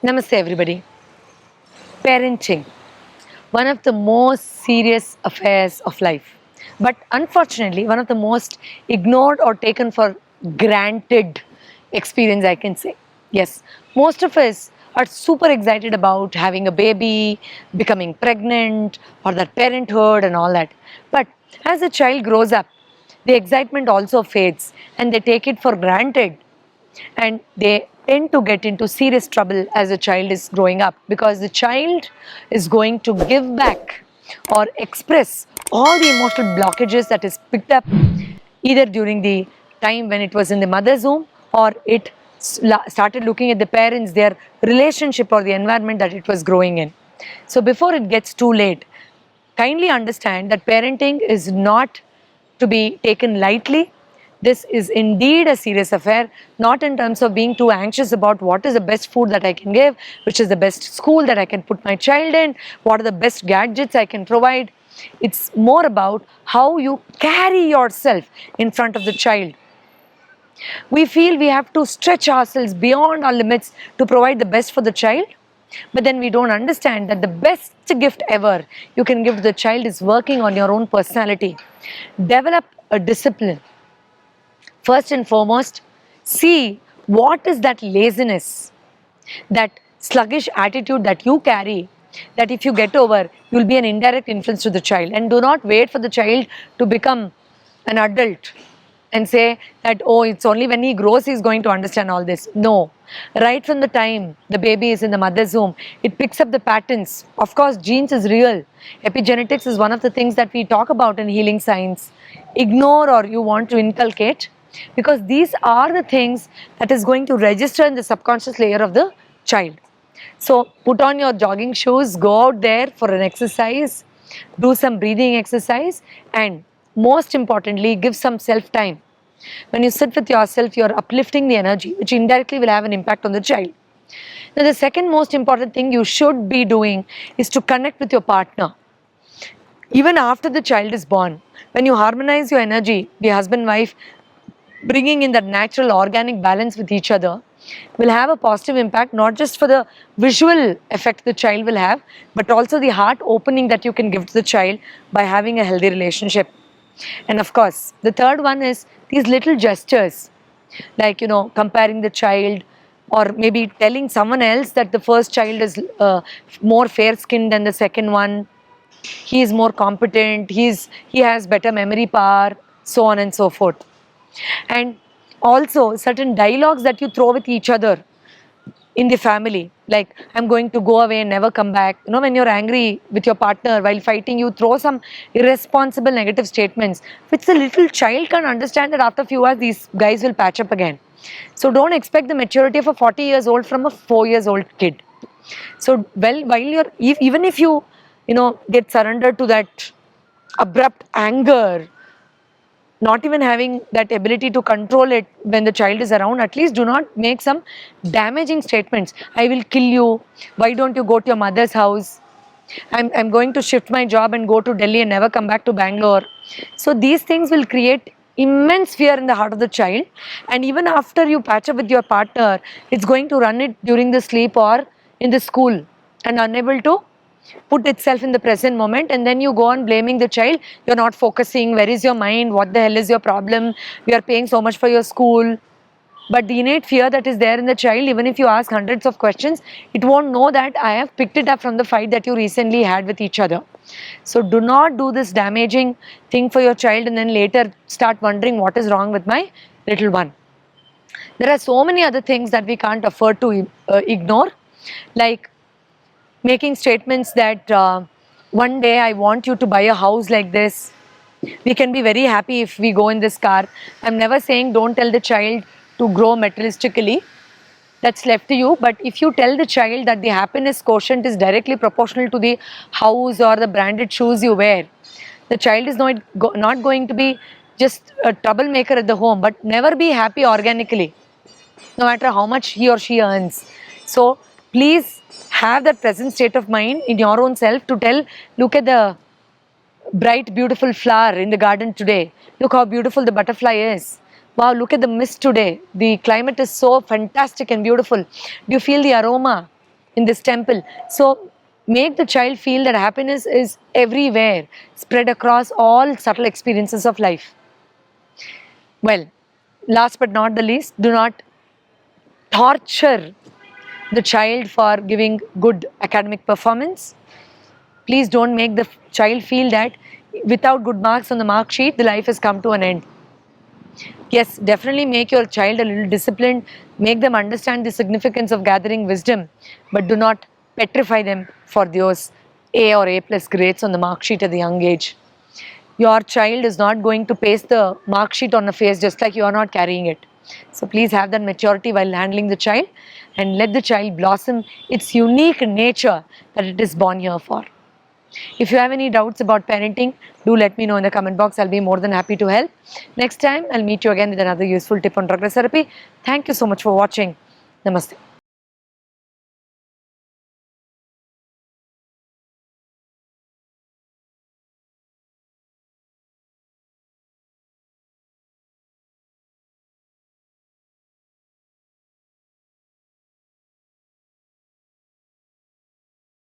Namaste, everybody. Parenting, one of the most serious affairs of life, but unfortunately, one of the most ignored or taken for granted experience, I can say. Yes, most of us are super excited about having a baby, becoming pregnant, or that parenthood and all that. But as a child grows up, the excitement also fades and they take it for granted, and they tend to get into serious trouble as a child is growing up, because the child is going to give back or express all the emotional blockages that is picked up either during the time when it was in the mother's womb, or it started looking at the parents, their relationship or the environment that it was growing in. So before it gets too late, kindly understand that parenting is not to be taken lightly. This is indeed a serious affair, not in terms of being too anxious about what is the best food that I can give, which is the best school that I can put my child in, what are the best gadgets I can provide. It's more about how you carry yourself in front of the child. We feel we have to stretch ourselves beyond our limits to provide the best for the child, but then we don't understand that the best gift ever you can give to the child is working on your own personality. Develop a discipline. First and foremost, see what is that laziness, that sluggish attitude that you carry, that if you get over, you will be an indirect influence to the child. And do not wait for the child to become an adult and say that, oh, it's only when he grows he's going to understand all this. No. Right from the time the baby is in the mother's womb, it picks up the patterns. Of course, genes is real. Epigenetics is one of the things that we talk about in healing science. Ignore or you want to inculcate, because these are the things that is going to register in the subconscious layer of the child. So put on your jogging shoes, go out there for an exercise, do some breathing exercise, and most importantly, give some self time. When you sit with yourself, you're uplifting the energy, which indirectly will have an impact on the child. Now, the second most important thing you should be doing is to connect with your partner. Even after the child is born, when you harmonize your energy, the husband, wife, bringing in that natural organic balance with each other, will have a positive impact, not just for the visual effect the child will have, but also the heart opening that you can give to the child by having a healthy relationship. And of course, the third one is these little gestures, like, comparing the child, or maybe telling someone else that the first child is more fair skinned than the second one, he is more competent, he has better memory power, so on and so forth. And also certain dialogues that you throw with each other in the family, like, I'm going to go away and never come back. When you're angry with your partner while fighting, you throw some irresponsible negative statements, which the little child can understand that after a few hours these guys will patch up again. So don't expect the maturity of a 40 years old from a 4 years old kid. So, well, while you're, even if you get surrendered to that abrupt anger, not even having that ability to control it when the child is around, at least do not make some damaging statements. I will kill you. Why don't you go to your mother's house? I'm going to shift my job and go to Delhi and never come back to Bangalore. So these things will create immense fear in the heart of the child. And even after you patch up with your partner, it's going to run it during the sleep or in the school, and unable to put itself in the present moment. And then you go on blaming the child. You're not focusing. Where is your mind? What the hell is your problem? You are paying so much for your school. But the innate fear that is there in the child, even if you ask hundreds of questions, it won't know that I have picked it up from the fight that you recently had with each other. So do not do this damaging thing for your child and then later start wondering what is wrong with my little one. There are so many other things that we can't afford to ignore, like making statements that one day I want you to buy a house like this. We can be very happy if we go in this car. I'm never saying don't tell the child to grow materialistically. That's left to you. But if you tell the child that the happiness quotient is directly proportional to the house or the branded shoes you wear, the child is not going to be just a troublemaker at the home, but never be happy organically, no matter how much he or she earns. So please have that present state of mind in your own self to tell, look at the bright, beautiful flower in the garden today. Look how beautiful the butterfly is. Wow, look at the mist today. The climate is so fantastic and beautiful. Do you feel the aroma? in this temple. So make the child feel that happiness is everywhere, spread across all subtle experiences of life. Well, last but not the least, do not torture the child for giving good academic performance. Please don't make the child feel that without good marks on the mark sheet, the life has come to an end. Yes, definitely make your child a little disciplined, make them understand the significance of gathering wisdom, but do not petrify them for those A or A plus grades on the mark sheet at the young age. Your child is not going to paste the mark sheet on the face just like you are not carrying it. So please have that maturity while handling the child and let the child blossom its unique nature that it is born here for. If you have any doubts about parenting, do let me know in the comment box. I'll be more than happy to help. Next time, I'll meet you again with another useful tip on progress therapy. Thank you so much for watching. Namaste.